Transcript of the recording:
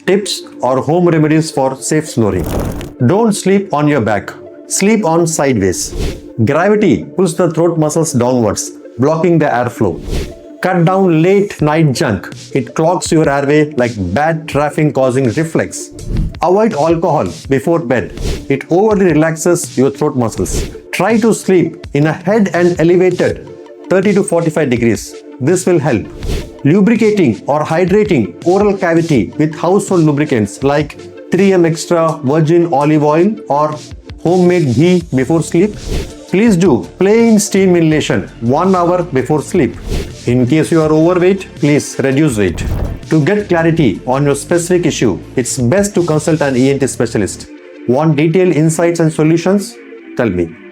Tips or home remedies for safe snoring. Don't sleep on your back. Sleep on sideways. Gravity pulls the throat muscles downwards, blocking the airflow. Cut down late night junk. It clogs your airway like bad traffic causing reflex. Avoid alcohol before bed. It overly relaxes your throat muscles. Try to sleep in a head and elevated 30 to 45 degrees. This will help. Lubricating or hydrating oral cavity with household lubricants like 3M Extra Virgin Olive Oil or homemade ghee before sleep. Please do plain steam inhalation 1 hour before sleep. In case you are overweight, please reduce weight. To get clarity on your specific issue, it's best to consult an ENT specialist. Want detailed insights and solutions? Tell me.